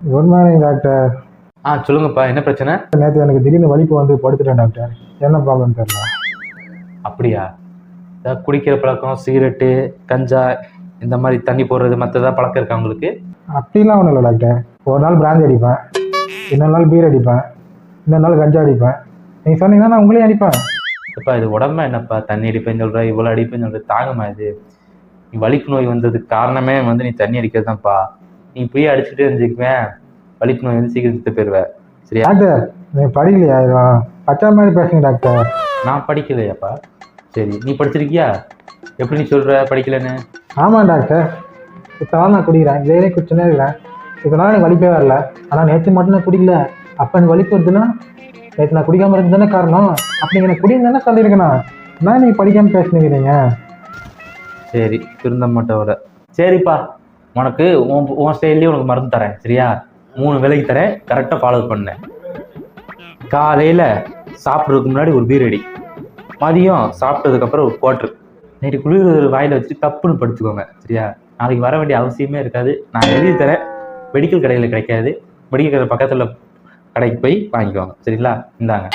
Good morning doctor. சொல்லுங்கப்பா, என்ன பிரச்சனை? நேற்று எனக்கு திடீர்னு வலிப்பு வந்து படுத்துட்டேன் டாக்டர். என்ன ப்ராப்ளம் தெரியல. அப்படியா? ஏதாவது குடிக்கிற பழக்கம், சிகரெட்டு, கஞ்சா, இந்த மாதிரி தண்ணி போடுறது, மற்றதா பழக்கம் இருக்கா உங்களுக்கு? அப்படிலாம் ஒன்றும் இல்லை டாக்டர். ஒரு நாள் பிராந்தி அடிப்பேன், இன்னொரு நாள் பீர் அடிப்பேன், இன்னொரு நாள் கஞ்சா அடிப்பேன். நீங்கள் சொன்னீங்கன்னா நான் உங்களையும் அடிப்பேன். இப்போ இது உடம்பா என்னப்பா? தண்ணி அடிப்பேன்னு சொல்கிற, இவ்வளோ அடிப்பேன்னு சொல்கிற, தாங்கம்மா இது. நீ வலிப்பு நோய் வந்ததுக்கு காரணமே வந்து நீ தண்ணி அடிக்கிறது தான்ப்பா. நீ இப்படியே அடிச்சுட்டே இருந்துக்குவேன், வலிப்பு நோய் வந்து சீக்கிரம் செத்து போயிடுவேன். சரியா? டாக்டர் நீங்கள் படிக்கலையா? இதெல்லாம் பச்சை மாதிரி பேசுங்க டாக்டர். நான் படிக்கலையாப்பா? சரி, நீ படிச்சிருக்கியா? எப்படி நீ சொல்கிற படிக்கலைன்னு? ஆமாம் டாக்டர், இப்போலாம் நான் குடிக்கிறேன், இதே குடிச்சுனே இருக்கிறேன். இதனால எனக்கு வலிப்பே வரல. ஆனால் நேற்று மட்டும் நான் குடிக்கல. அப்போ எனக்கு வலிப்பு வருதுன்னா நேற்று நான் குடிக்காமல் இருந்து தானே காரணம். அப்படி எனக்கு குடின்னு தானே சொல்லியிருக்கேண்ணா. நான் நீங்கள் படிக்காமல் பேசுனீங்க. சரி, திருந்த மாட்டவர. சரிப்பா, உனக்கு உன் ஸ்டைல்லேயே உனக்கு மருந்து தரேன். சரியா? 3 வேளைக்கு தரேன், கரெக்டாக ஃபாலோ பண்ணேன். காலையில் சாப்பிட்றதுக்கு முன்னாடி ஒரு பீர் அடி, மதியம் சாப்பிட்டதுக்கப்புறம் ஒரு குவார்ட்ரு, நைட்டு குளிர் வாயில் வச்சுட்டு தப்புன்னு படுத்துக்கோங்க. சரியா? நாளைக்கு வர வேண்டிய அவசியமே இருக்காது. நான் எழுதி தரேன், மெடிக்கல் கடையில் கிடைக்காது. மெடிக்கல் கடை பக்கத்தில் கடைக்கு போய் வாங்கிக்கோங்க. சரிங்களா? இந்தாங்க.